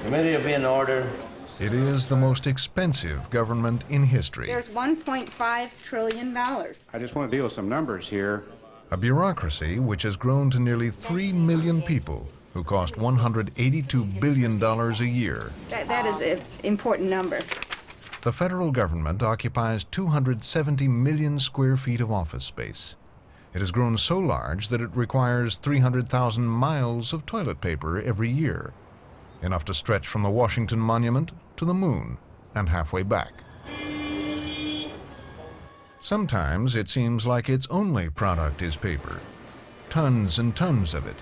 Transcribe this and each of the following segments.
Committee will be in order. It is the most expensive government in history. There's $1.5 trillion. I just want to deal with some numbers here. A bureaucracy which has grown to nearly 3 million people who cost $182 billion a year. That is an important number. The federal government occupies 270 million square feet of office space. It has grown so large that it requires 300,000 miles of toilet paper every year, enough to stretch from the Washington Monument to the moon and halfway back. Sometimes it seems like its only product is paper. Tons and tons of it.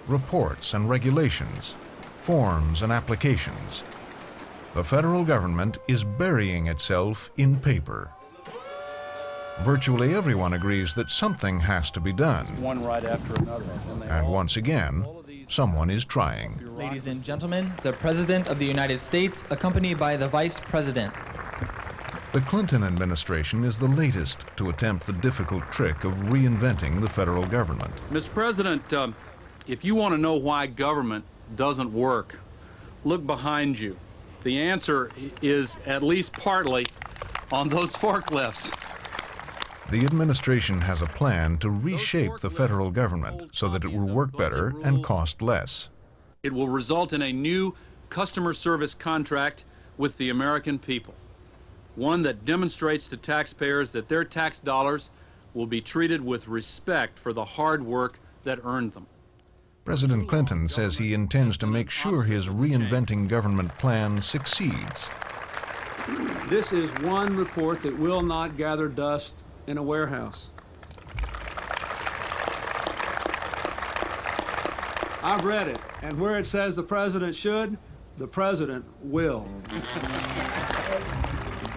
Reports and regulations, forms and applications. The federal government is burying itself in paper. Virtually everyone agrees that something has to be done. One right after another. And once again, someone is trying. Ladies and gentlemen, the President of the United States, accompanied by the Vice President. The Clinton administration is the latest to attempt the difficult trick of reinventing the federal government. Mr. President, if you want to know why government doesn't work, look behind you. The answer is at least partly on those forklifts. The administration has a plan to reshape the federal government so that it will work better and cost less. It will result in a new customer service contract with the American people, one that demonstrates to taxpayers that their tax dollars will be treated with respect for the hard work that earned them. President Clinton says he intends to make sure his reinventing government plan succeeds. This is one report that will not gather dust in a warehouse. I've read it, and where it says the president should, the president will.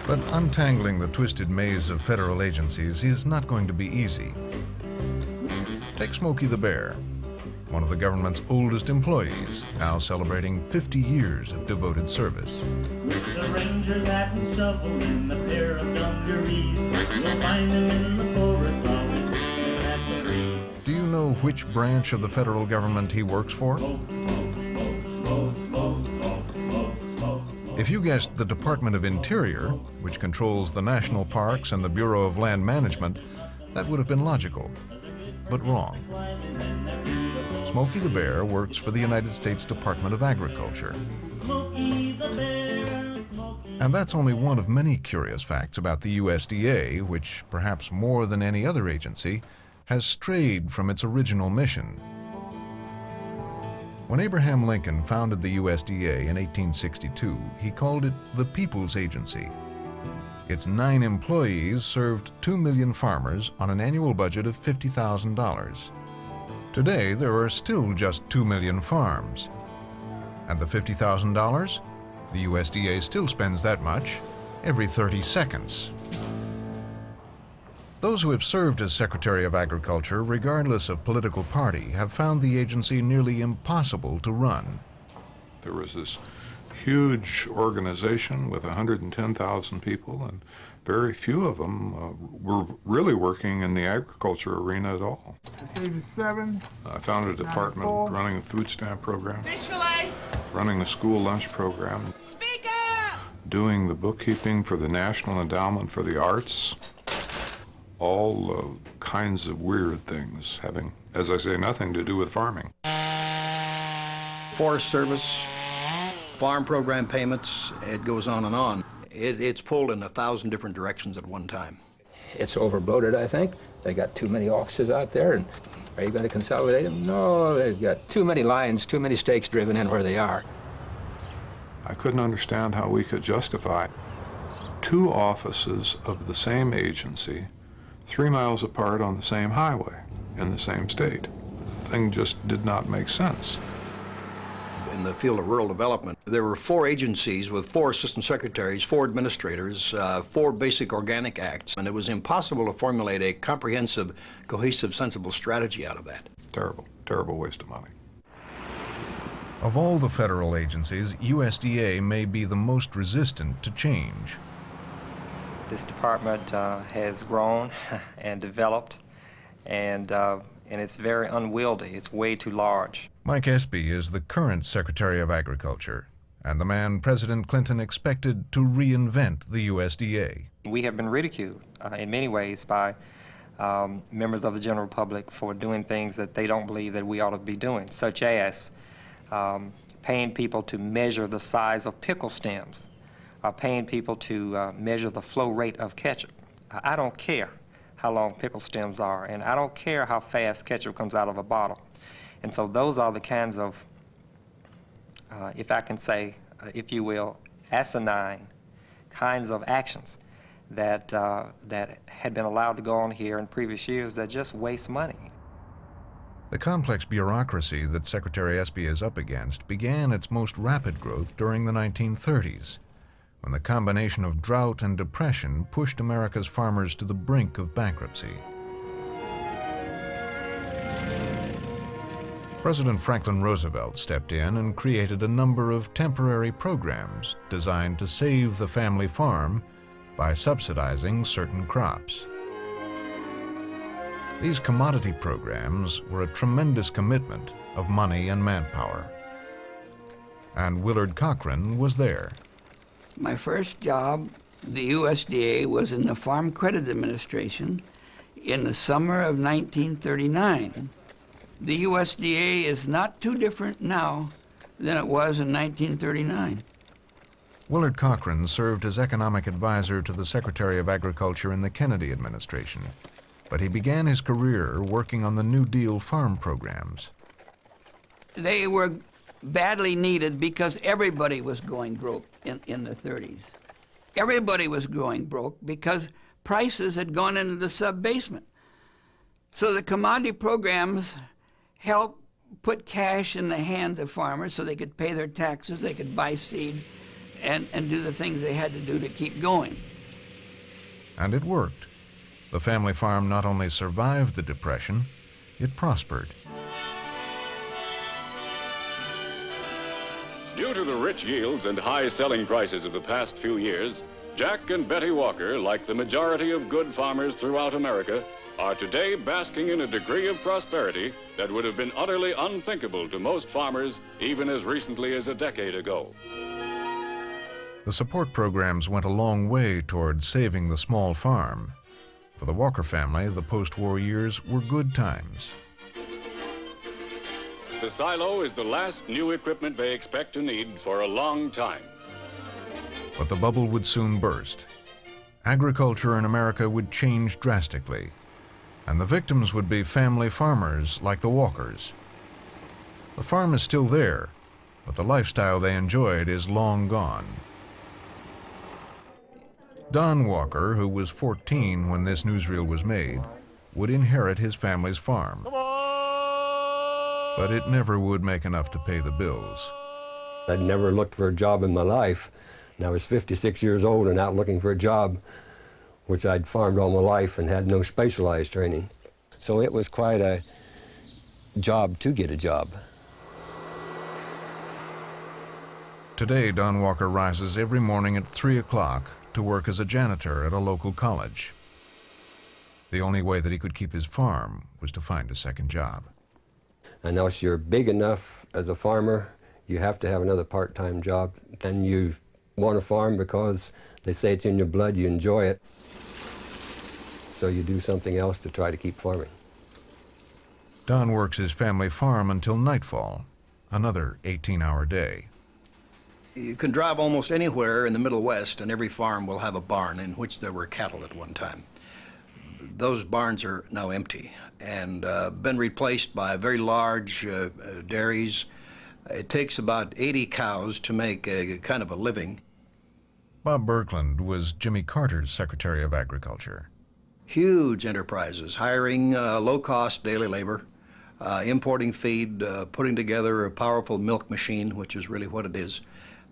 But untangling the twisted maze of federal agencies is not going to be easy. Take Smokey the Bear, one of the government's oldest employees, now celebrating 50 years of devoted service. The rangers hadn't shoveled in a pair of dungarees. You'll find them in the forest, always sitting at the trees. Do you know which branch of the federal government he works for? If you guessed the Department of Interior, which controls the national parks and the Bureau of Land Management, that would have been logical, but wrong. Smokey the Bear works for the United States Department of Agriculture. And that's only one of many curious facts about the USDA, which, perhaps more than any other agency, has strayed from its original mission. When Abraham Lincoln founded the USDA in 1862, he called it the People's Agency. Its 9 employees served 2 million farmers on an annual budget of $50,000. Today, there are still just 2 million farms. And the $50,000? The USDA still spends that much every 30 seconds. Those who have served as Secretary of Agriculture, regardless of political party, have found the agency nearly impossible to run. There was this huge organization with 110,000 people, and very few of them were really working in the agriculture arena at all. 87. I founded a department running a food stamp program, Fish fillet. running a school lunch program, Speak up. doing the bookkeeping for the National Endowment for the Arts, all kinds of weird things having, as I say, nothing to do with farming. Forest Service, farm program payments, it goes on and on. It's pulled in 1,000 different directions at one time. It's overbloated, I think. They got too many offices out there, and are you going to consolidate them? No, they've got too many lines, too many stakes driven in where they are. I couldn't understand how we could justify 2 offices of the same agency 3 miles apart on the same highway in the same state. The thing just did not make sense. In the field of rural development, there were 4 agencies with 4 assistant secretaries, 4 administrators, 4 basic organic acts, and it was impossible to formulate a comprehensive, cohesive, sensible strategy out of that. Terrible, terrible waste of money. Of all the federal agencies, USDA may be the most resistant to change. This department has grown and developed, and it's very unwieldy. It's way too large. Mike Espy is the current Secretary of Agriculture, and the man President Clinton expected to reinvent the USDA. We have been ridiculed in many ways by members of the general public for doing things that they don't believe that we ought to be doing, such as paying people to measure the size of pickle stems, paying people to measure the flow rate of ketchup. I don't care how long pickle stems are, and I don't care how fast ketchup comes out of a bottle. And so those are the kinds of, if I can say, if you will, asinine kinds of actions that that had been allowed to go on here in previous years that just waste money. The complex bureaucracy that Secretary Espy is up against began its most rapid growth during the 1930s, when the combination of drought and depression pushed America's farmers to the brink of bankruptcy. President Franklin Roosevelt stepped in and created a number of temporary programs designed to save the family farm by subsidizing certain crops. These commodity programs were a tremendous commitment of money and manpower. And Willard Cochran was there. My first job, the USDA, was in the Farm Credit Administration in the summer of 1939. The USDA is not too different now than it was in 1939. Willard Cochran served as economic advisor to the Secretary of Agriculture in the Kennedy administration, but he began his career working on the New Deal farm programs. They were badly needed because everybody was going broke in the 30s. Everybody was going broke because prices had gone into the sub-basement. So the commodity programs helped put cash in the hands of farmers so they could pay their taxes, they could buy seed, and do the things they had to do to keep going. And it worked. The family farm not only survived the Depression, it prospered. Due to the rich yields and high selling prices of the past few years, Jack and Betty Walker, like the majority of good farmers throughout America, are today basking in a degree of prosperity that would have been utterly unthinkable to most farmers even as recently as a decade ago. The support programs went a long way toward saving the small farm. For the Walker family, the post-war years were good times. The silo is the last new equipment they expect to need for a long time. But the bubble would soon burst. Agriculture in America would change drastically, and the victims would be family farmers like the Walkers. The farm is still there, but the lifestyle they enjoyed is long gone. Don Walker, who was 14 when this newsreel was made, would inherit his family's farm. But it never would make enough to pay the bills. I'd never looked for a job in my life, and I was 56 years old and out looking for a job, which I'd farmed all my life and had no specialized training. So it was quite a job to get a job. Today, Don Walker rises every morning at 3 o'clock to work as a janitor at a local college. The only way that he could keep his farm was to find a second job. Unless you're big enough as a farmer, you have to have another part-time job, and you want to farm because they say it's in your blood, you enjoy it, so you do something else to try to keep farming. Don works his family farm until nightfall, another 18-hour day. You can drive almost anywhere in the Middle West, and every farm will have a barn in which there were cattle at one time. Those barns are now empty and been replaced by very large dairies. It takes about 80 cows to make a kind of a living. Bob Birkeland was Jimmy Carter's Secretary of Agriculture. Huge enterprises, hiring low-cost daily labor, importing feed, putting together a powerful milk machine, which is really what it is.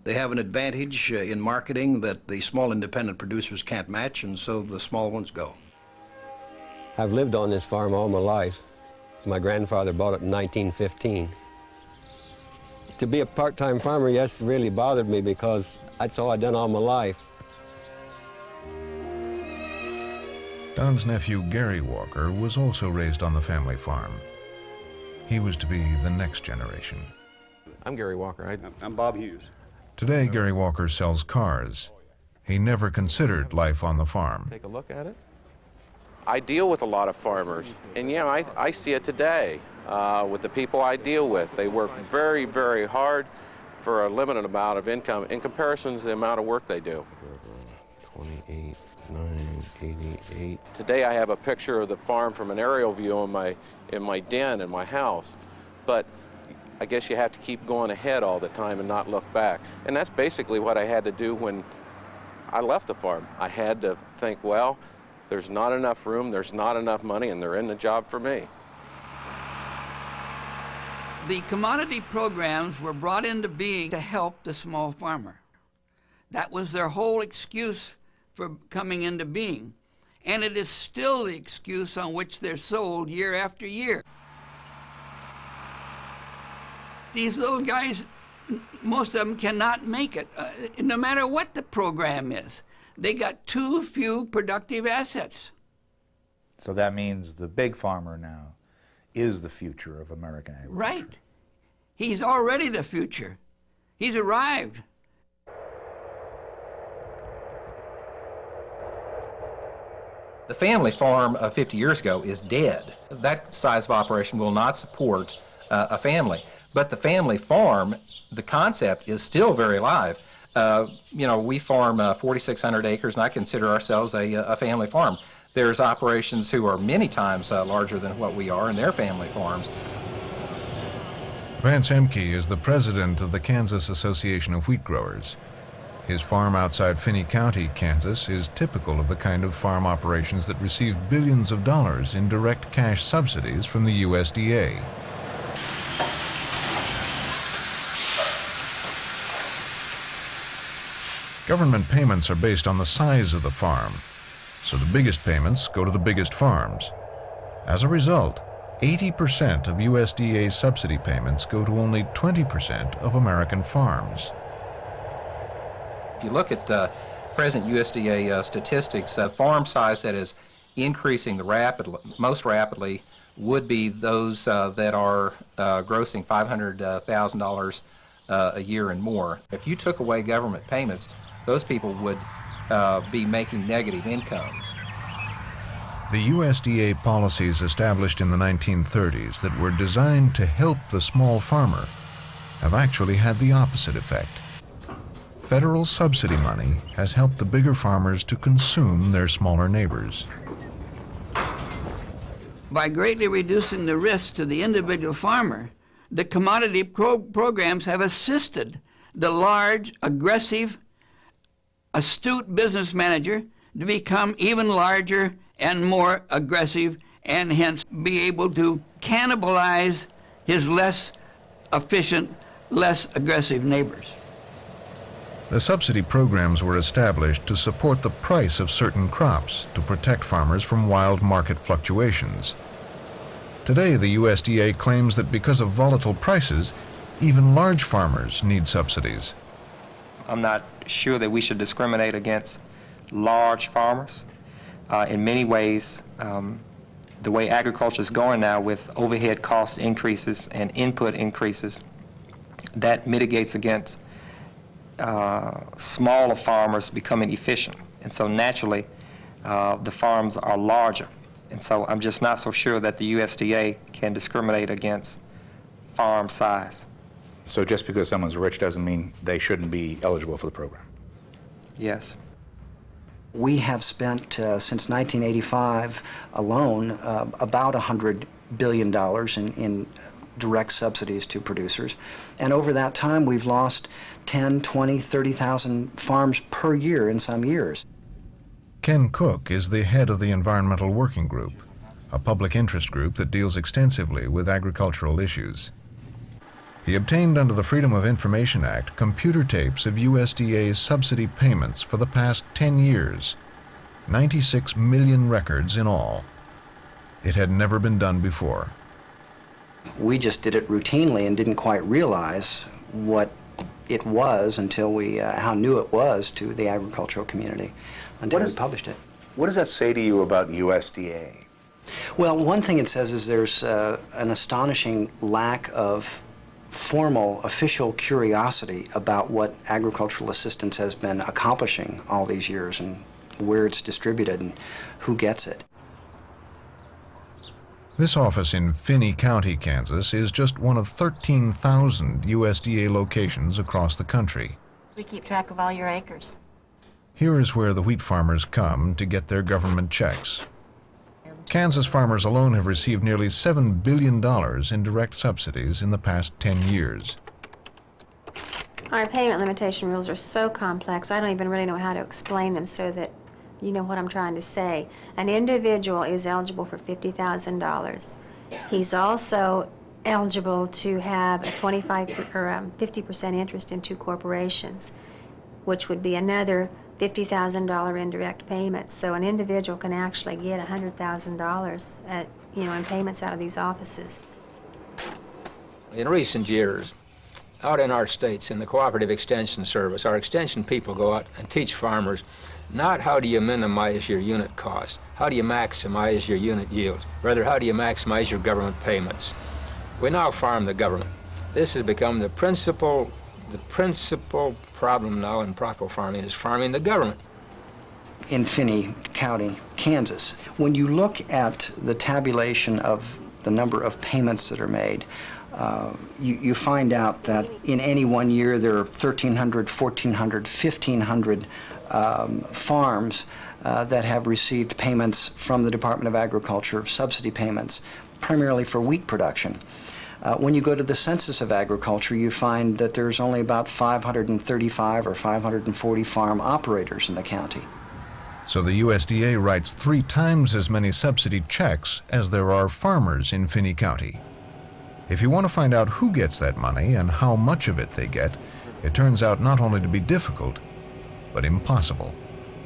They have an advantage in marketing that the small independent producers can't match, and so the small ones go. I've lived on this farm all my life. My grandfather bought it in 1915. To be a part-time farmer, yes, really bothered me because that's all I'd done all my life. Don's nephew, Gary Walker, was also raised on the family farm. He was to be the next generation. I'm Gary Walker. I'm Bob Hughes. Today, Gary Walker sells cars. He never considered life on the farm. Take a look at it. I deal with a lot of farmers, and yeah, I see it today with the people I deal with. They work very, very hard for a limited amount of income in comparison to the amount of work they do. 28,988. Today I have a picture of the farm from an aerial view in my den in my house, but I guess you have to keep going ahead all the time and not look back. And that's basically what I had to do when I left the farm. I had to think, well, there's not enough room, there's not enough money, and they're in the job for me. The commodity programs were brought into being to help the small farmer. That was their whole excuse for coming into being. And it is still the excuse on which they're sold year after year. These little guys, most of them cannot make it, no matter what the program is. They got too few productive assets. So that means the big farmer now is the future of American agriculture. Right. He's already the future. He's arrived. The family farm of 50 years ago is dead. That size of operation will not support a family. But the family farm, the concept is still very alive. You know, we farm 4,600 acres, and I consider ourselves a family farm. There's operations who are many times larger than what we are in their family farms. Vance Emke is the president of the Kansas Association of Wheat Growers. His farm outside Finney County, Kansas, is typical of the kind of farm operations that receive billions of dollars in direct cash subsidies from the USDA. Government payments are based on the size of the farm, so the biggest payments go to the biggest farms. As a result, 80% of USDA subsidy payments go to only 20% of American farms. If you look at present USDA statistics, farm size that is increasing most rapidly would be those that are grossing $500,000 a year and more. If you took away government payments, those people would be making negative incomes. The USDA policies established in the 1930s that were designed to help the small farmer have actually had the opposite effect. Federal subsidy money has helped the bigger farmers to consume their smaller neighbors. By greatly reducing the risk to the individual farmer, the commodity programs have assisted the large, aggressive, astute business manager to become even larger and more aggressive, and hence be able to cannibalize his less efficient, less aggressive neighbors. The subsidy programs were established to support the price of certain crops to protect farmers from wild market fluctuations. Today, the USDA claims that because of volatile prices, even large farmers need subsidies. I'm not sure that we should discriminate against large farmers. In many ways, the way agriculture is going now with overhead cost increases and input increases, that mitigates against smaller farmers becoming efficient. And so naturally, the farms are larger. And so I'm just not so sure that the USDA can discriminate against farm size. So just because someone's rich doesn't mean they shouldn't be eligible for the program? Yes. We have spent, since 1985 alone, about $100 billion in direct subsidies to producers. And over that time, we've lost 10, 20, 30,000 farms per year in some years. Ken Cook is the head of the Environmental Working Group, a public interest group that deals extensively with agricultural issues. He obtained under the Freedom of Information Act computer tapes of USDA's subsidy payments for the past 10 years, 96 million records in all. It had never been done before. We just did it routinely and didn't quite realize what it was until how new it was to the agricultural community until we published it. What does that say to you about USDA? Well, one thing it says is there's an astonishing lack of formal, official curiosity about what agricultural assistance has been accomplishing all these years and where it's distributed and who gets it. This office in Finney County, Kansas, is just one of 13,000 USDA locations across the country. We keep track of all your acres. Here is where the wheat farmers come to get their government checks. Kansas farmers alone have received nearly $7 billion in direct subsidies in the past 10 years. Our payment limitation rules are so complex, I don't even really know how to explain them so that you know what I'm trying to say. An individual is eligible for $50,000. He's also eligible to have a 50% interest in 2 corporations, which would be another $50,000 in direct payments. So an individual can actually get $100,000 in payments out of these offices. In recent years, out in our states, in the Cooperative Extension Service, our extension people go out and teach farmers not how do you minimize your unit cost, how do you maximize your unit yields, rather how do you maximize your government payments. We now farm the government. This has become the principal problem now in proper farming is farming the government. In Finney County, Kansas, when you look at the tabulation of the number of payments that are made, you find out that in any one year there are 1,300, 1,400, 1,500 farms that have received payments from the Department of Agriculture, subsidy payments, primarily for wheat production. When you go to the Census of Agriculture, you find that there's only about 535 or 540 farm operators in the county. So the USDA writes 3 times as many subsidy checks as there are farmers in Finney County. If you want to find out who gets that money and how much of it they get, it turns out not only to be difficult, but impossible.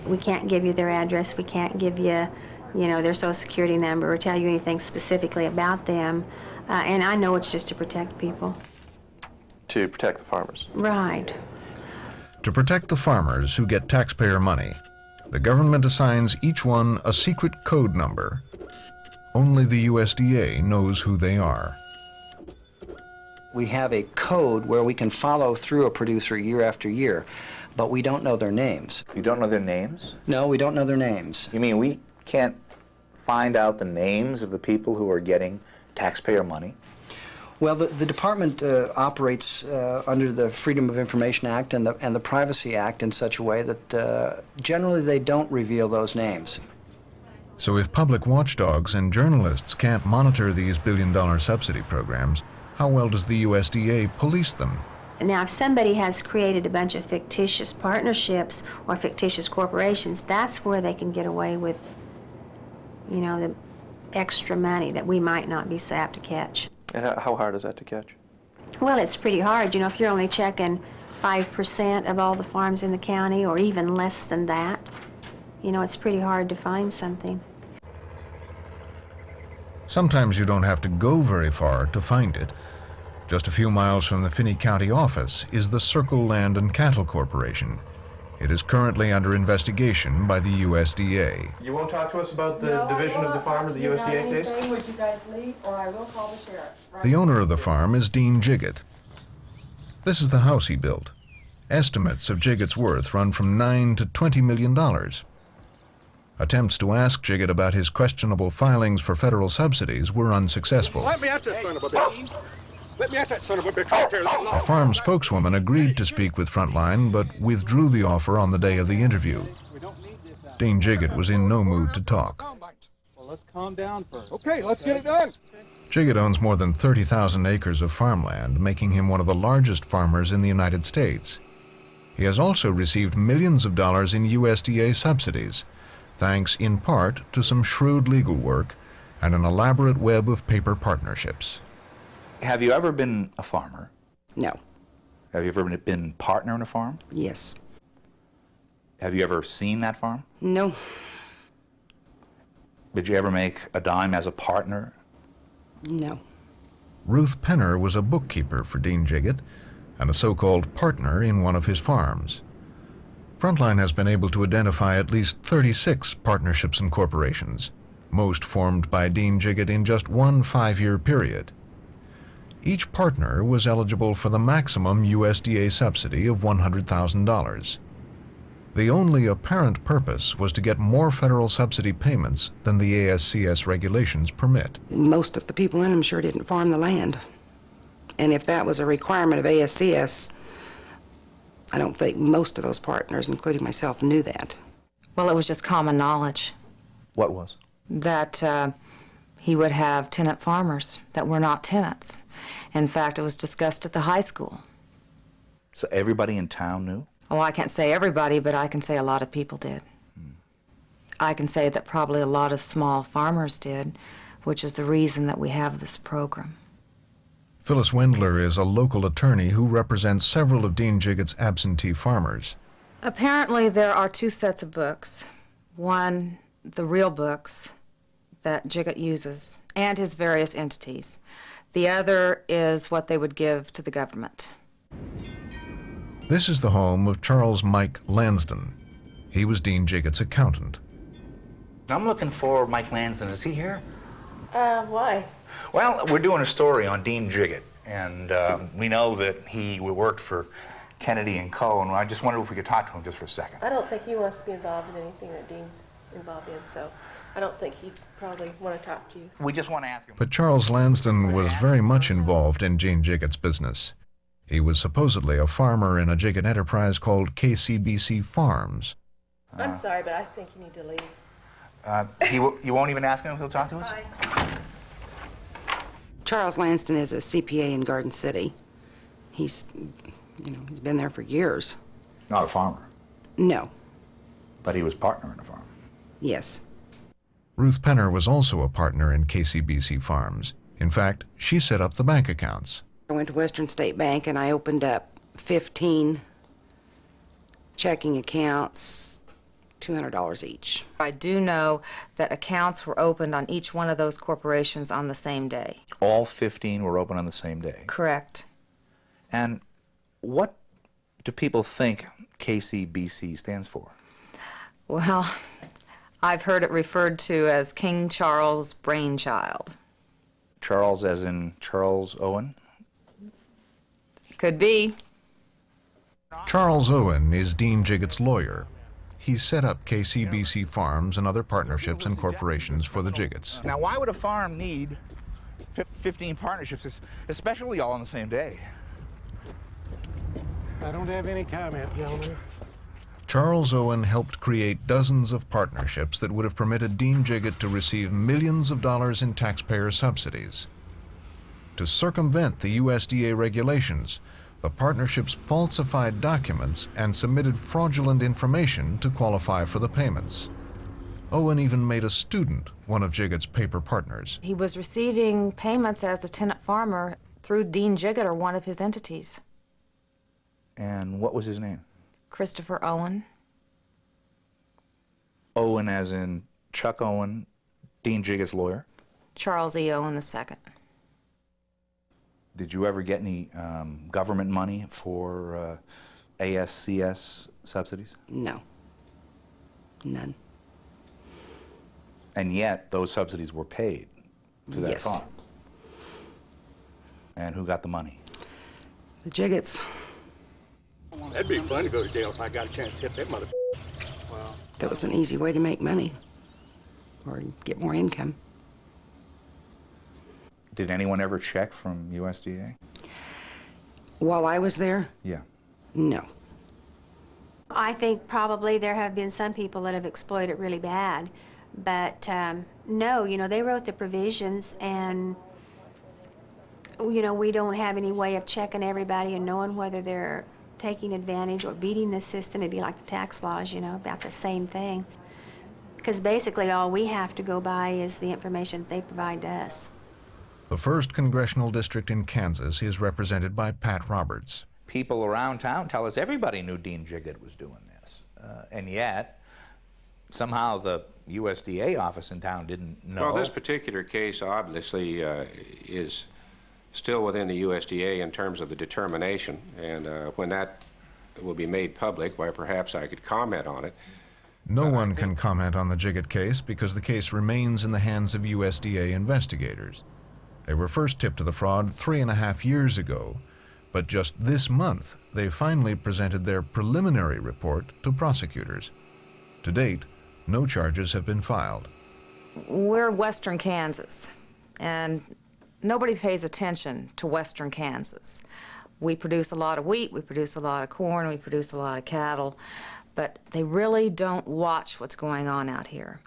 We can't give you their address, we can't give you, their social security number or tell you anything specifically about them. And I know it's just to protect people. To protect the farmers. Right. To protect the farmers who get taxpayer money, the government assigns each one a secret code number. Only the USDA knows who they are. We have a code where we can follow through a producer year after year, but we don't know their names. You don't know their names? No, we don't know their names. You mean we can't find out the names of the people who are getting taxpayer money? Well, the department operates under the Freedom of Information Act and the Privacy Act in such a way that generally they don't reveal those names. So if public watchdogs and journalists can't monitor these billion-dollar subsidy programs, how well does the USDA police them? Now, if somebody has created a bunch of fictitious partnerships or fictitious corporations, that's where they can get away with, the extra money that we might not be so apt to catch. And how hard is that to catch? Well, it's pretty hard. If you're only checking 5% of all the farms in the county, or even less than that, it's pretty hard to find something. Sometimes you don't have to go very far to find it. Just a few miles from the Finney County office is the Circle Land and Cattle Corporation. It is currently under investigation by the USDA. You won't talk to us about the division of the farm or the USDA case? Would you guys leave, or I will call the sheriff. The owner of the farm is Dean Jiggett. This is the house he built. Estimates of Jiggett's worth run from $9 to $20 million. Attempts to ask Jiggett about his questionable filings for federal subsidies were unsuccessful. Let me at this son of a bitch. Let me at that son of a bitch right there. A farm spokeswoman agreed to speak with Frontline, but withdrew the offer on the day of the interview. Dean Jiggett was in no mood to talk. Well, let's calm down first. Okay, let's get it done. Jiggett owns more than 30,000 acres of farmland, making him one of the largest farmers in the United States. He has also received millions of dollars in USDA subsidies, thanks in part to some shrewd legal work and an elaborate web of paper partnerships. Have you ever been a farmer? No. Have you ever been partner in a farm? Yes. Have you ever seen that farm? No. Did you ever make a dime as a partner? No. Ruth Penner was a bookkeeper for Dean Jiggett and a so-called partner in one of his farms. Frontline has been able to identify at least 36 partnerships and corporations, most formed by Dean Jiggett in just one 5-year period. Each partner was eligible for the maximum USDA subsidy of $100,000. The only apparent purpose was to get more federal subsidy payments than the ASCS regulations permit. Most of the people in them sure didn't farm the land. And if that was a requirement of ASCS, I don't think most of those partners, including myself, knew that. Well, it was just common knowledge What was? that he would have tenant farmers that were not tenants. In fact, it was discussed at the high school. So everybody in town knew? Oh, I can't say everybody, but I can say a lot of people did. I can say that probably a lot of small farmers did, which is the reason that we have this program. Phyllis Wendler is a local attorney who represents several of Dean Jiggett's absentee farmers. Apparently, there are two sets of books. One, the real books that Jiggett uses, and his various entities. The other is what they would give to the government. This is the home of Charles Mike Lansden. He was Dean Jiggett's accountant. I'm looking for Mike Lansden. Is he here? Why? Well, we're doing a story on Dean Jiggett, and we know that he worked for Kennedy and Co., and I just wondered if we could talk to him just for a second. I don't think he wants to be involved in anything that Dean's involved in, so I don't think he'd probably want to talk to you. We just want to ask him. But Charles Lansden was very much involved in Dean Jiggett's business. He was supposedly a farmer in a Jiggett enterprise called KCBC Farms. I'm sorry, but I think you need to leave. You won't even ask him if he'll talk to us? Bye. Charles Lansden is a CPA in Garden City. He's been there for years. Not a farmer. No. But he was partner in a farm. Yes. Ruth Penner was also a partner in KCBC Farms. In fact, she set up the bank accounts. I went to Western State Bank and I opened up 15 checking accounts, $200 each. I do know that accounts were opened on each one of those corporations on the same day. All 15 were open on the same day? Correct. And what do people think KCBC stands for? Well, I've heard it referred to as King Charles' brainchild. Charles as in Charles Owen? Could be. Charles Owen is Dean Jiggett's lawyer. He set up KCBC Farms and other partnerships and corporations for the Jiggetts. Now, why would a farm need 15 partnerships, especially all on the same day? I don't have any comment, gentlemen. Charles Owen helped create dozens of partnerships that would have permitted Dean Jiggett to receive millions of dollars in taxpayer subsidies. To circumvent the USDA regulations, the partnerships falsified documents and submitted fraudulent information to qualify for the payments. Owen even made a student one of Jiggett's paper partners. He was receiving payments as a tenant farmer through Dean Jiggett or one of his entities. And what was his name? Christopher Owen. Owen as in Chuck Owen, Dean Jiggett's lawyer? Charles E. Owen II. Did you ever get any government money for ASCS subsidies? No. None. And yet, those subsidies were paid to that Yes. farm. And who got the money? The Jiggetts. That'd be fun to go to jail if I got a chance to hit that mother. That was an easy way to make money or get more income. Did anyone ever check from USDA? While I was there, Yeah. no. I think probably there have been some people that have exploited it really bad, but no, they wrote the provisions, and we don't have any way of checking everybody and knowing whether they're taking advantage or beating the system. It'd be like the tax laws, about the same thing. Because basically all we have to go by is the information they provide to us. The 1st Congressional District in Kansas is represented by Pat Roberts. People around town tell us everybody knew Dean Jiggett was doing this. And yet, somehow the USDA office in town didn't know. Well, this particular case obviously is still within the USDA in terms of the determination, and when that will be made public, why perhaps I could comment on it. No one can comment on the Jiggett case because the case remains in the hands of USDA investigators. They were first tipped to the fraud 3.5 years ago, but just this month they finally presented their preliminary report to prosecutors. To date, no charges have been filed. We're western Kansas, and nobody pays attention to western Kansas. We produce a lot of wheat, we produce a lot of corn, we produce a lot of cattle, but they really don't watch what's going on out here.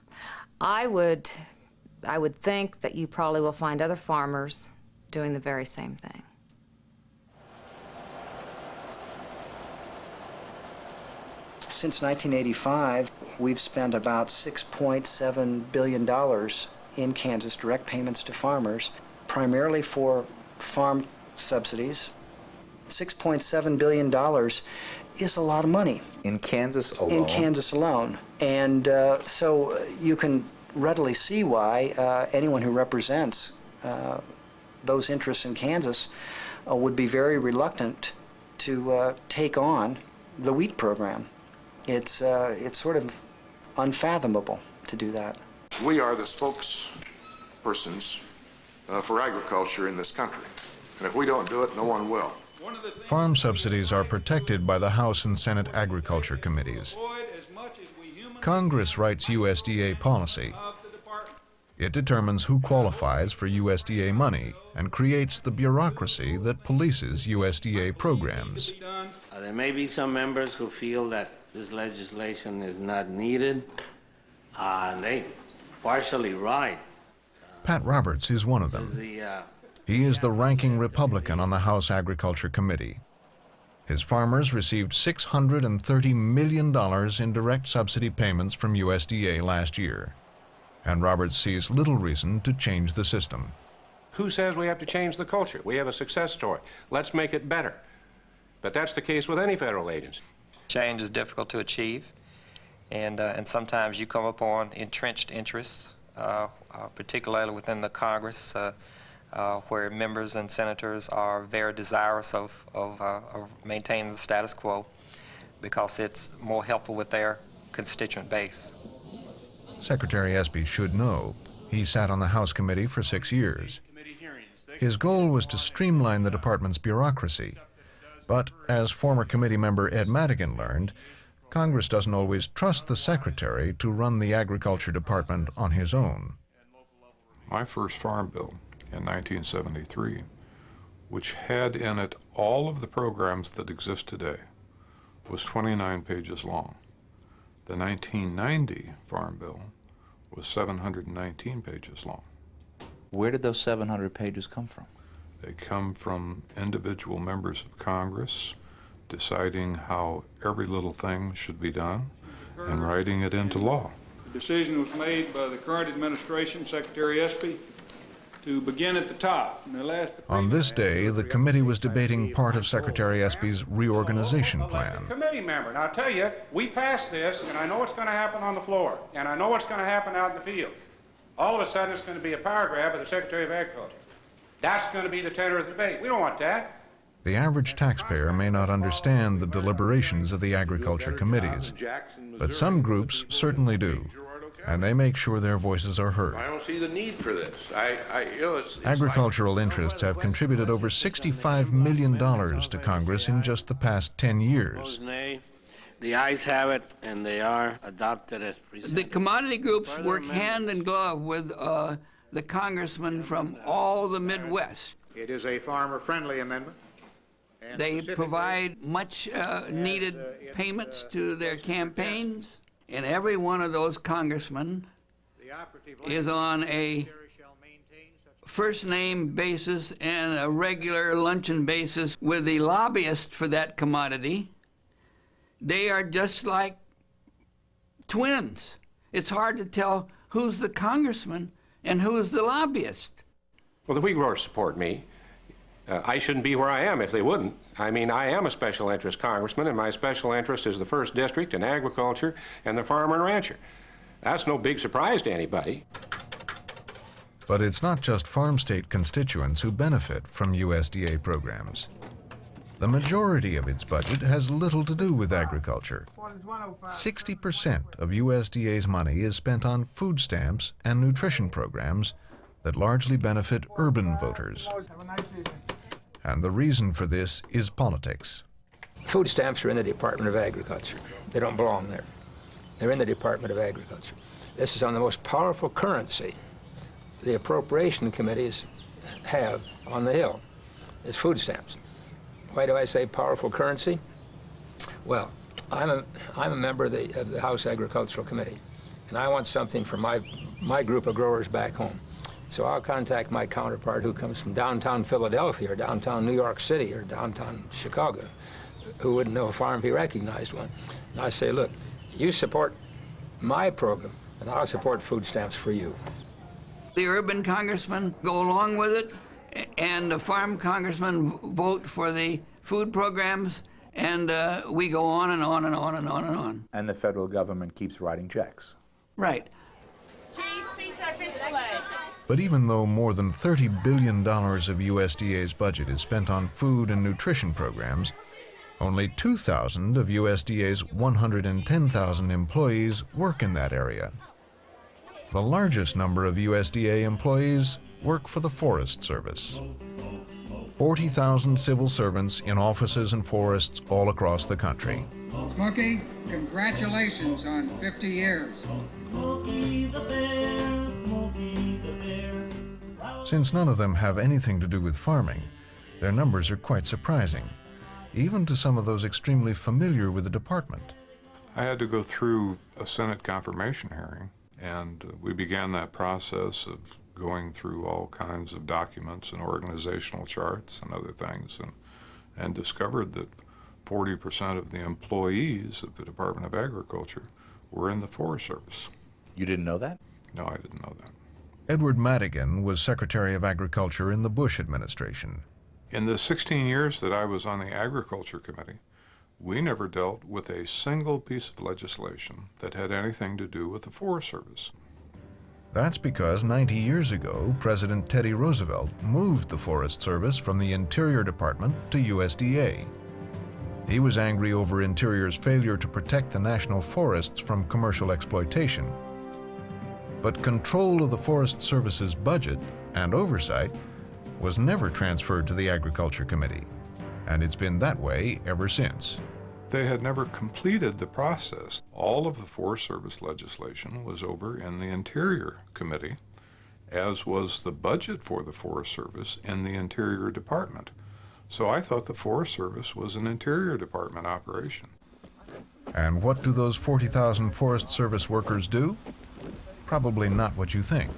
I would think that you probably will find other farmers doing the very same thing. Since 1985, we've spent about $6.7 billion in Kansas, direct payments to farmers, primarily for farm subsidies. $6.7 billion is a lot of money. In Kansas alone? In Kansas alone. And so you can readily see why anyone who represents those interests in Kansas would be very reluctant to take on the wheat program. It's sort of unfathomable to do that. We are the spokespersons for agriculture in this country. And if we don't do it, no one will. Farm subsidies are protected by the House and Senate Agriculture Committees. Congress writes USDA policy. It determines who qualifies for USDA money and creates the bureaucracy that polices USDA programs. There may be some members who feel that this legislation is not needed, and they partially right. Pat Roberts is one of them. He is the ranking Republican on the House Agriculture Committee. His farmers received $630 million in direct subsidy payments from USDA last year. And Roberts sees little reason to change the system. Who says we have to change the culture? We have a success story. Let's make it better. But that's the case with any federal agency. Change is difficult to achieve, and sometimes you come upon entrenched interests, particularly within the Congress, where members and senators are very desirous of maintaining the status quo because it's more helpful with their constituent base. Secretary Espy should know. He sat on the House committee for 6 years. His goal was to streamline the department's bureaucracy. But as former committee member Ed Madigan learned, Congress doesn't always trust the secretary to run the Agriculture Department on his own. My first farm bill in 1973, which had in it all of the programs that exist today, was 29 pages long. The 1990 farm bill was 719 pages long. Where did those 700 pages come from? They come from individual members of Congress deciding how every little thing should be done and writing it into law. The decision was made by the current administration, Secretary Espy, to begin at the top. On this day, the committee was debating part of Secretary Espy's reorganization plan. Committee member, and I'll tell you, we passed this, and I know what's going to happen on the floor, and I know what's going to happen out in the field. All of a sudden, it's going to be a power grab of the Secretary of Agriculture. That's going to be the tenor of the debate. We don't want that. The average taxpayer may not understand the deliberations of the agriculture committees, but some groups certainly do, and they make sure their voices are heard. I don't see the need for this. It's Agricultural interests have contributed over $65 million to Congress in just the past 10 years. The ayes have it, and they are adopted as presented. The commodity groups work hand in glove with the congressmen from all the Midwest. It is a farmer-friendly amendment. They provide much needed payments to their campaigns, and every one of those congressmen is on a first-name basis and a regular luncheon basis with the lobbyist for that commodity. They are just like twins. It's hard to tell who's the congressman and who's the lobbyist. Well, the wheat growers support me. I shouldn't be where I am if they wouldn't. I mean, I am a special interest congressman, and my special interest is the 1st District and agriculture and the farmer and rancher. That's no big surprise to anybody. But it's not just farm state constituents who benefit from USDA programs. The majority of its budget has little to do with agriculture. 60% of USDA's money is spent on food stamps and nutrition programs, that largely benefit urban voters. And the reason for this is politics. Food stamps are in the Department of Agriculture. They don't belong there. They're in the Department of Agriculture. This is on the most powerful currency the appropriation committees have on the Hill, is food stamps. Why do I say powerful currency? Well, I'm a member of the House Agricultural Committee, and I want something for my group of growers back home. So I'll contact my counterpart who comes from downtown Philadelphia or downtown New York City or downtown Chicago, who wouldn't know a farm if he recognized one. And I say, look, you support my program, and I'll support food stamps for you. The urban congressmen go along with it, and the farm congressmen vote for the food programs, and we go on and on and on and on and on. And the federal government keeps writing checks. Right. Cheese, pizza, fish fillet. But even though more than $30 billion of USDA's budget is spent on food and nutrition programs, only 2,000 of USDA's 110,000 employees work in that area. The largest number of USDA employees work for the Forest Service. 40,000 civil servants in offices and forests all across the country. Smokey, congratulations on 50 years. Since none of them have anything to do with farming, their numbers are quite surprising, even to some of those extremely familiar with the department. I had to go through a Senate confirmation hearing, and we began that process of going through all kinds of documents and organizational charts and other things, and discovered that 40% of the employees of the Department of Agriculture were in the Forest Service. You didn't know that? No, I didn't know that. Edward Madigan was Secretary of Agriculture in the Bush administration. In the 16 years that I was on the Agriculture Committee, we never dealt with a single piece of legislation that had anything to do with the Forest Service. That's because 90 years ago, President Teddy Roosevelt moved the Forest Service from the Interior Department to USDA. He was angry over Interior's failure to protect the national forests from commercial exploitation. But control of the Forest Service's budget and oversight was never transferred to the Agriculture Committee, and it's been that way ever since. They had never completed the process. All of the Forest Service legislation was over in the Interior Committee, as was the budget for the Forest Service in the Interior Department. So I thought the Forest Service was an Interior Department operation. And what do those 40,000 Forest Service workers do? Probably not what you think.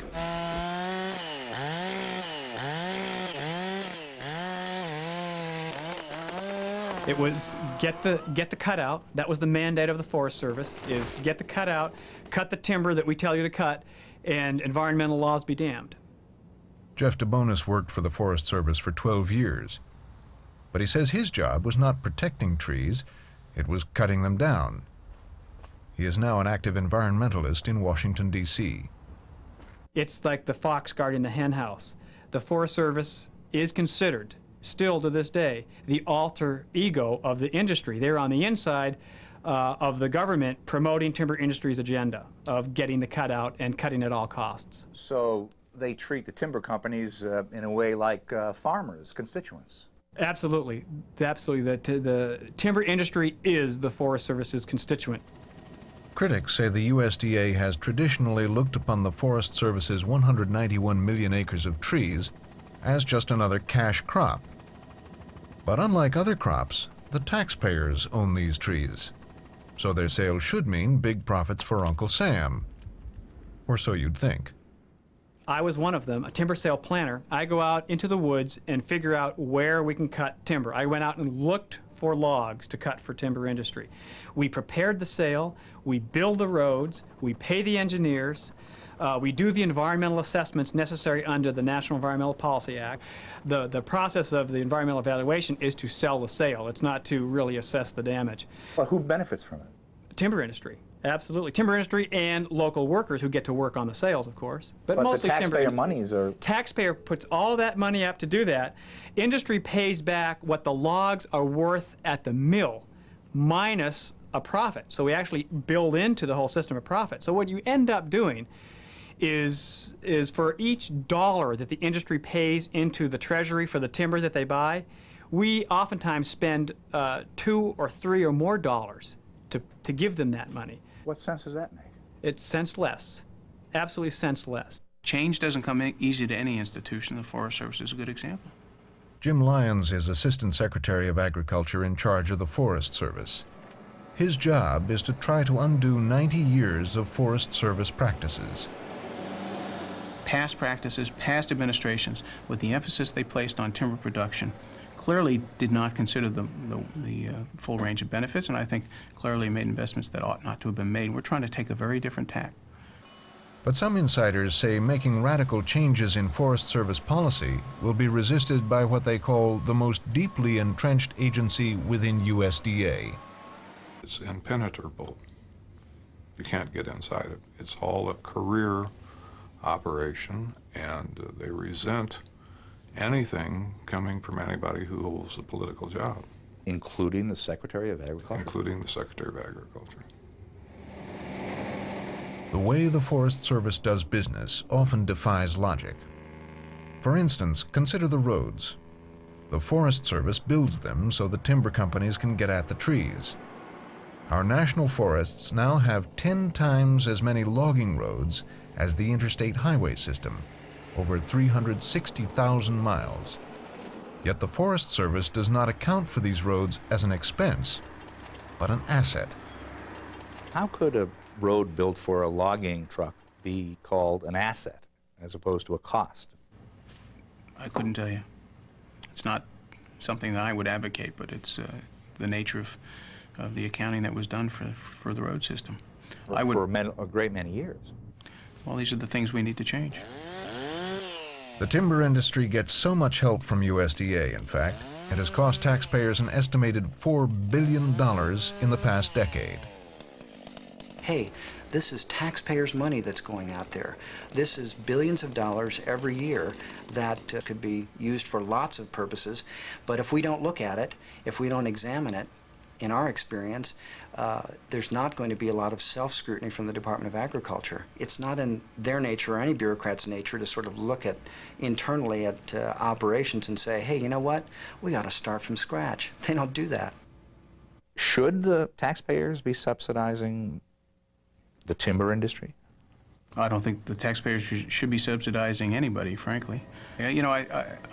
It was get the cutout. That was the mandate of the Forest Service, is get the cutout, cut the timber that we tell you to cut, and environmental laws be damned. Jeff DeBonis worked for the Forest Service for 12 years. But he says his job was not protecting trees, it was cutting them down. He is now an active environmentalist in Washington, D.C. It's like the fox guarding the hen house. The Forest Service is considered, still to this day, the alter ego of the industry. They're on the inside of the government promoting timber industry's agenda of getting the cutout and cutting at all costs. So they treat the timber companies in a way like farmers, constituents. Absolutely. Absolutely. The timber industry is the Forest Service's constituent. Critics say the USDA has traditionally looked upon the Forest Service's 191 million acres of trees as just another cash crop. But unlike other crops, the taxpayers own these trees. So their sale should mean big profits for Uncle Sam. Or so you'd think. I was one of them, a timber sale planner. I go out into the woods and figure out where we can cut timber. I went out and looked for logs to cut for timber industry. We prepared the sale, we build the roads, we pay the engineers, we do the environmental assessments necessary under the National Environmental Policy Act. The process of the environmental evaluation is to sell the sale. It's not to really assess the damage. Well, who benefits from it? Timber industry. Absolutely. Timber industry and local workers who get to work on the sales, of course. But mostly the taxpayer monies are... Taxpayer puts all of that money up to do that. Industry pays back what the logs are worth at the mill minus a profit. So we actually build into the whole system a profit. So what you end up doing is for each dollar that the industry pays into the treasury for the timber that they buy, we oftentimes spend $2 or $3 or more dollars to give them that money. What sense does that make? It's senseless, absolutely senseless. Change doesn't come easy to any institution. The Forest Service is a good example. Jim Lyons is Assistant Secretary of Agriculture in charge of the Forest Service. His job is to try to undo 90 years of Forest Service practices. Past practices, past administrations, with the emphasis they placed on timber production, clearly did not consider the full range of benefits, and I think clearly made investments that ought not to have been made. We're trying to take a very different tack. But some insiders say making radical changes in Forest Service policy will be resisted by what they call the most deeply entrenched agency within USDA. It's impenetrable. You can't get inside it. It's all a career operation, and they resent anything coming from anybody who holds a political job. Including the Secretary of Agriculture? Including the Secretary of Agriculture. The way the Forest Service does business often defies logic. For instance, consider the roads. The Forest Service builds them so the timber companies can get at the trees. Our national forests now have 10 times as many logging roads as the interstate highway system, over 360,000 miles. Yet the Forest Service does not account for these roads as an expense, but an asset. How could a road built for a logging truck be called an asset as opposed to a cost? I couldn't tell you. It's not something that I would advocate, but it's the nature of the accounting that was done for the road system. For a great many years. Well, these are the things we need to change. The timber industry gets so much help from USDA, in fact, it has cost taxpayers an estimated $4 billion in the past decade. Hey, this is taxpayers' money that's going out there. This is billions of dollars every year that could be used for lots of purposes, but if we don't look at it, if we don't examine it, in our experience, there's not going to be a lot of self-scrutiny from the Department of Agriculture. It's not in their nature or any bureaucrat's nature to sort of look at internally at operations and say, hey, you know what? We ought to start from scratch. They don't do that. Should the taxpayers be subsidizing the timber industry? I don't think the taxpayers should be subsidizing anybody, frankly. You know,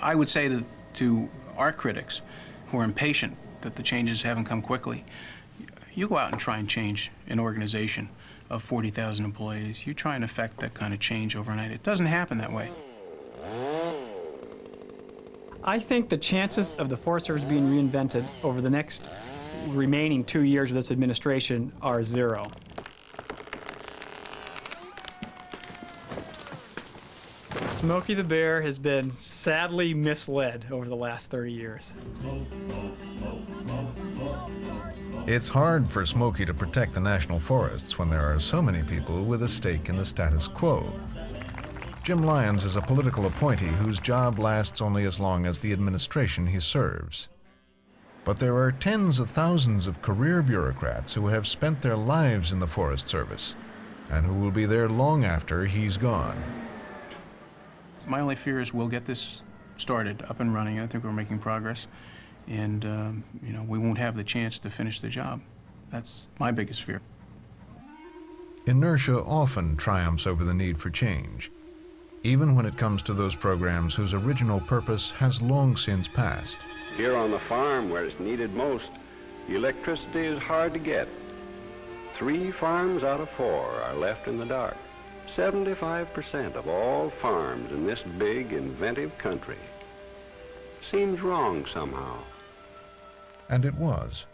I would say to our critics who are impatient that the changes haven't come quickly, you go out and try and change an organization of 40,000 employees. You try and affect that kind of change overnight. It doesn't happen that way. I think the chances of the Forest Service being reinvented over the next remaining 2 years of this administration are zero. Smokey the Bear has been sadly misled over the last 30 years. It's hard for Smokey to protect the national forests when there are so many people with a stake in the status quo. Jim Lyons is a political appointee whose job lasts only as long as the administration he serves. But there are tens of thousands of career bureaucrats who have spent their lives in the Forest Service and who will be there long after he's gone. My only fear is we'll get this started, up and running. I think we're making progress. And, you know, we won't have the chance to finish the job. That's my biggest fear. Inertia often triumphs over the need for change, even when it comes to those programs whose original purpose has long since passed. Here on the farm, where it's needed most, electricity is hard to get. 3 farms out of 4 are left in the dark. 75% of all farms in this big, inventive country. Seems wrong somehow. And it was.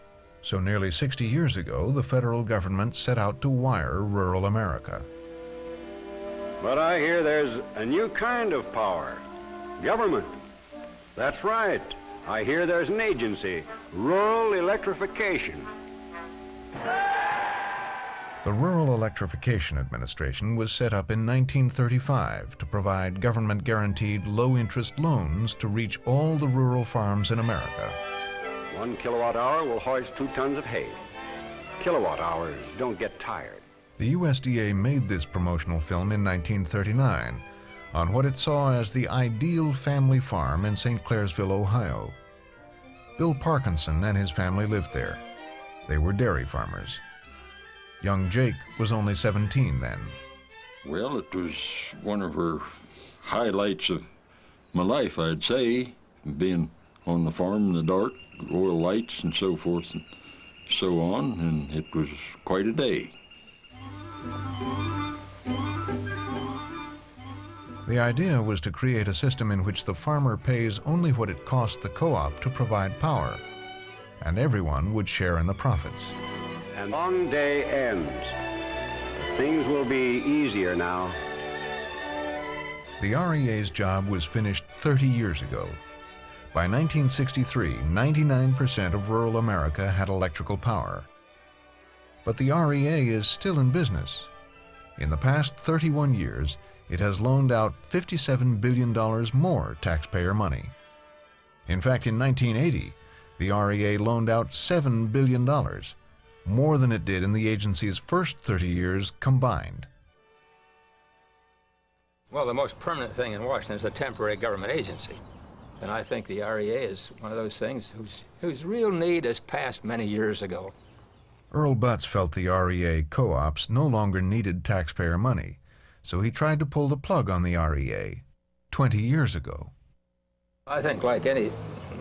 So nearly 60 years ago, the federal government set out to wire rural America. But I hear there's a new kind of power. Government. That's right. I hear there's an agency, Rural Electrification. The Rural Electrification Administration was set up in 1935 to provide government-guaranteed low-interest loans to reach all the rural farms in America. 1 kilowatt hour will hoist 2 tons of hay. Kilowatt hours don't get tired. The USDA made this promotional film in 1939 on what it saw as the ideal family farm in St. Clairsville, Ohio. Bill Parkinson and his family lived there. They were dairy farmers. Young Jake was only 17 then. Well, it was one of her highlights of my life, I'd say, being on the farm in the dark, oil lights and so forth and so on, and it was quite a day. The idea was to create a system in which the farmer pays only what it costs the co-op to provide power, and everyone would share in the profits. And long day ends. Things will be easier now. The REA's job was finished 30 years ago. By 1963, 99% of rural America had electrical power. But the REA is still in business. In the past 31 years, it has loaned out $57 billion more taxpayer money. In fact, in 1980, the REA loaned out $7 billion, more than it did in the agency's first 30 years combined. Well, the most permanent thing in Washington is a temporary government agency. And I think the REA is one of those things whose real need is past many years ago. Earl Butz felt the REA co-ops no longer needed taxpayer money, so he tried to pull the plug on the REA 20 years ago. I think, like any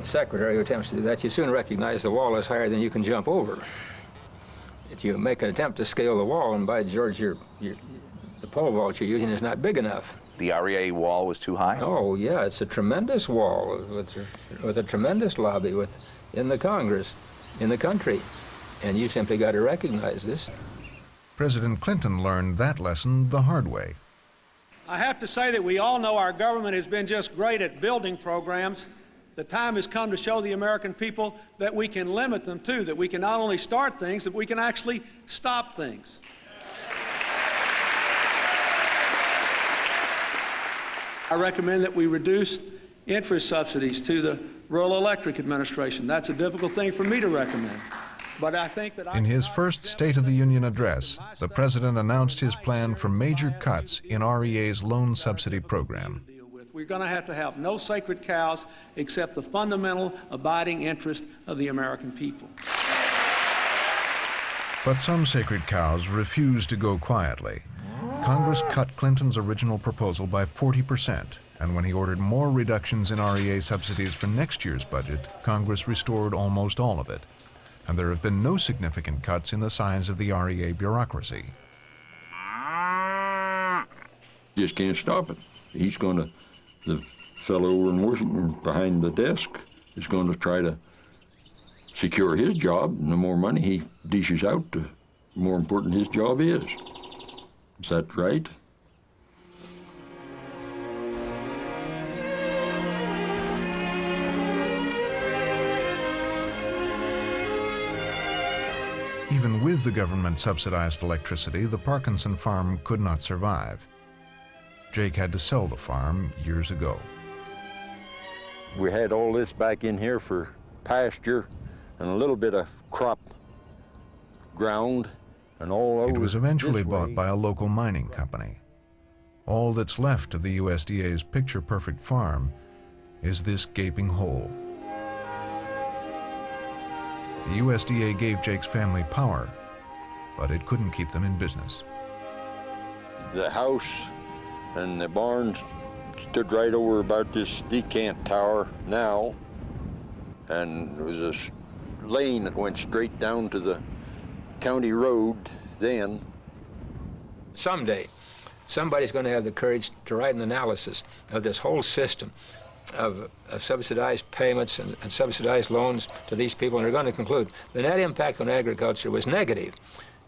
secretary who attempts to do that, you soon recognize the wall is higher than you can jump over. If you make an attempt to scale the wall, and by George, the pole vault you're using is not big enough. The REA wall was too high? Oh, yeah, it's a tremendous wall with a tremendous lobby in the Congress, in the country. And you simply got to recognize this. President Clinton learned that lesson the hard way. I have to say that we all know our government has been just great at building programs. The time has come to show the American people that we can limit them too, that we can not only start things, that we can actually stop things. I recommend that we reduce interest subsidies to the Rural Electric Administration. That's a difficult thing for me to recommend. But I think that in his first State of the Union address, the president announced his plan for major cuts in REA's loan subsidy program. we're going to have no sacred cows except the fundamental abiding interest of the American people. But some sacred cows refused to go quietly. Congress cut Clinton's original proposal by 40%, and when he ordered more reductions in REA subsidies for next year's budget, Congress restored almost all of it. And there have been no significant cuts in the size of the REA bureaucracy. Just can't stop it. He's going to, the fellow over in Washington behind the desk is going to try to secure his job, and the more money he dishes out, the more important his job is. Is that right? Even with the government-subsidized electricity, the Parkinson farm could not survive. Jake had to sell the farm years ago. We had all this back in here for pasture and a little bit of crop ground and all over. It was eventually bought by a local mining company. All that's left of the USDA's picture-perfect farm is this gaping hole. The USDA gave Jake's family power, but it couldn't keep them in business. The house and the barn stood right over about this decant tower now, and there was a lane that went straight down to the county road then. Someday, somebody's going to have the courage to write an analysis of this whole system of subsidized payments and subsidized loans to these people, and they're going to conclude the net impact on agriculture was negative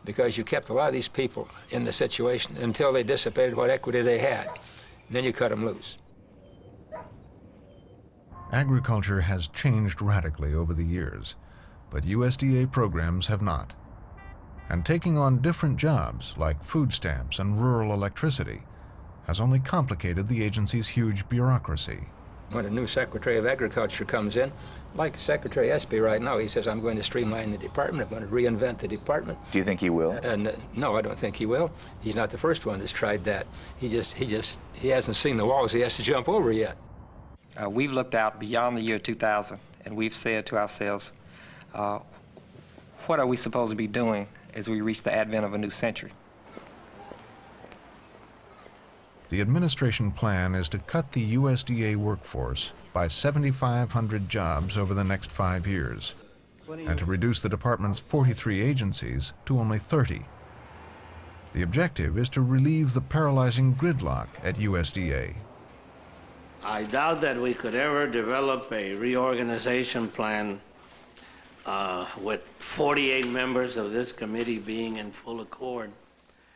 because you kept a lot of these people in the situation until they dissipated what equity they had. And then you cut them loose. Agriculture has changed radically over the years, but USDA programs have not. And taking on different jobs like food stamps and rural electricity has only complicated the agency's huge bureaucracy. When a new Secretary of Agriculture comes in, like Secretary Espy right now, he says, I'm going to streamline the department, I'm going to reinvent the department. Do you think he will? And no, I don't think he will. He's not the first one that's tried that. He hasn't seen the walls he has to jump over yet. We've looked out beyond the year 2000, and we've said to ourselves, what are we supposed to be doing as we reach the advent of a new century? The administration plan is to cut the USDA workforce by 7,500 jobs over the next 5 years, and to reduce the department's 43 agencies to only 30. The objective is to relieve the paralyzing gridlock at USDA. I doubt that we could ever develop a reorganization plan with 48 members of this committee being in full accord.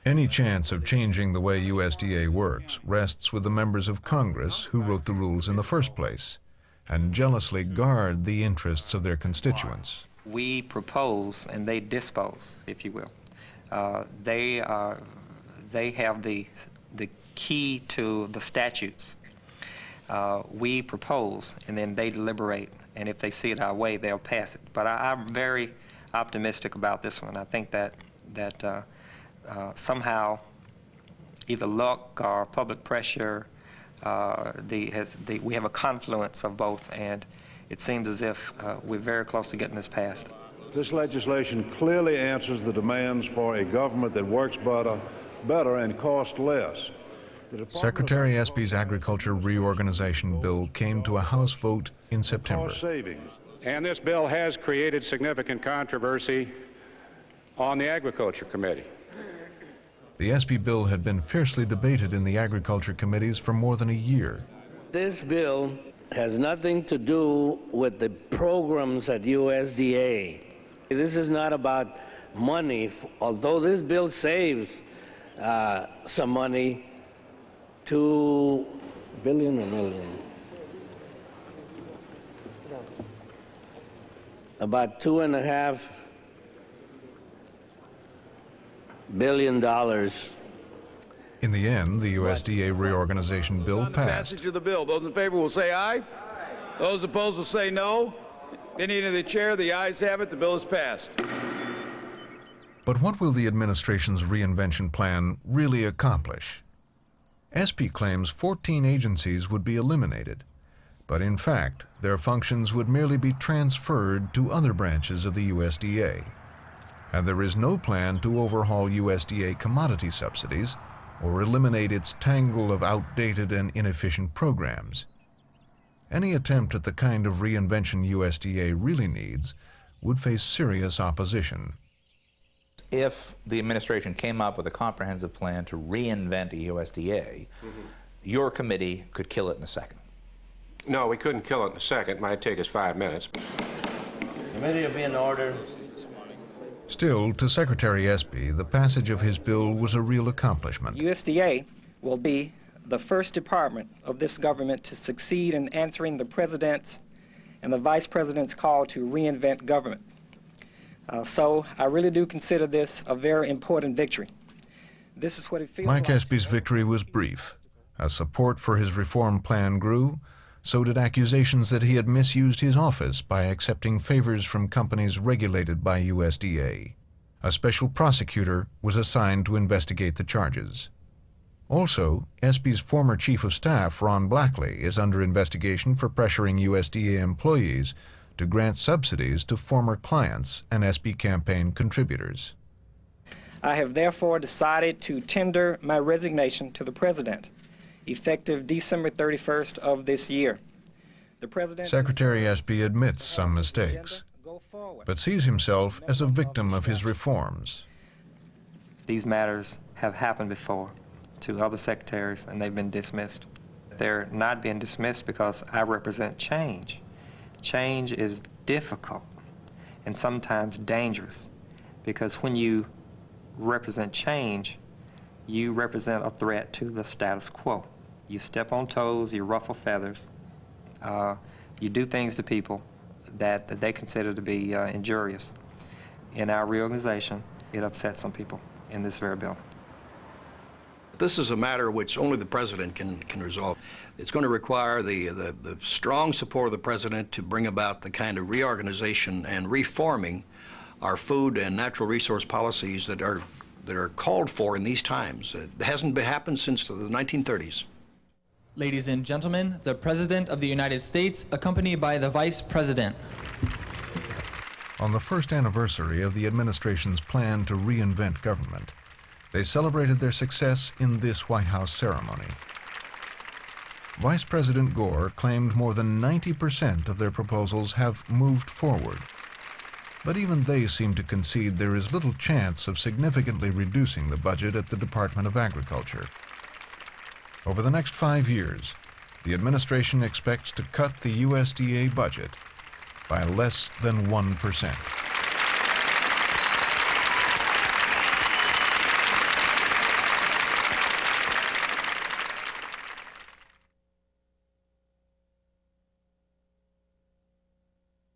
Any chance of changing the way USDA works rests with the members of Congress who wrote the rules in the first place and jealously guard the interests of their constituents. We propose and they dispose, if you will. They have the key to the statutes. We propose and then they deliberate, and if they see it our way, they'll pass it. But I'm very optimistic about this one. I think that somehow either luck or public pressure, we have a confluence of both, and it seems as if we're very close to getting this passed. This legislation clearly answers the demands for a government that works better and costs less. Secretary Espy's agriculture reorganization bill came to a House vote in September. And this bill has created significant controversy on the Agriculture Committee. The Espy bill had been fiercely debated in the Agriculture Committees for more than a year. This bill has nothing to do with the programs at USDA. This is not about money, although this bill saves some money, $2 billion or million. About $2.5 billion. In the end, the USDA reorganization bill passed. Passage of the bill. Those in favor will say aye. Those opposed will say no. Opinion of the chair, the ayes have it. The bill is passed. But what will the administration's reinvention plan really accomplish? Espy claims 14 agencies would be eliminated, but in fact, their functions would merely be transferred to other branches of the USDA. And there is no plan to overhaul USDA commodity subsidies or eliminate its tangle of outdated and inefficient programs. Any attempt at the kind of reinvention USDA really needs would face serious opposition. If the administration came up with a comprehensive plan to reinvent the USDA, your committee could kill it in a second. No, we couldn't kill it in a second. It might take us 5 minutes. Committee will be in order. Still, to Secretary Espy, the passage of his bill was a real accomplishment. USDA will be the first department of this government to succeed in answering the President's and the Vice President's call to reinvent government. So I really do consider this a very important victory. This is what it feels Mike like. Espy's victory was brief. As support for his reform plan grew, so did accusations that he had misused his office by accepting favors from companies regulated by USDA. A special prosecutor was assigned to investigate the charges. Also, Espy's former chief of staff, Ron Blackley, is under investigation for pressuring USDA employees to grant subsidies to former clients and Espy campaign contributors. I have therefore decided to tender my resignation to the President, effective December 31st of this year. The President Secretary Espy admits some mistakes, but sees himself as a victim of his reforms. These matters have happened before to other secretaries, and they've been dismissed. They're not being dismissed because I represent change. Change is difficult and sometimes dangerous, because when you represent change, you represent a threat to the status quo. You step on toes, you ruffle feathers, you do things to people that they consider to be injurious. In our reorganization, it upsets some people in this very bill. This is a matter which only the President can resolve. It's going to require the strong support of the President to bring about the kind of reorganization and reforming our food and natural resource policies that are called for in these times. It hasn't happened since the 1930s. Ladies and gentlemen, the President of the United States, accompanied by the Vice President. On the first anniversary of the administration's plan to reinvent government, they celebrated their success in this White House ceremony. Vice President Gore claimed more than 90% of their proposals have moved forward. But even they seem to concede there is little chance of significantly reducing the budget at the Department of Agriculture. Over the next 5 years, the administration expects to cut the USDA budget by less than 1%.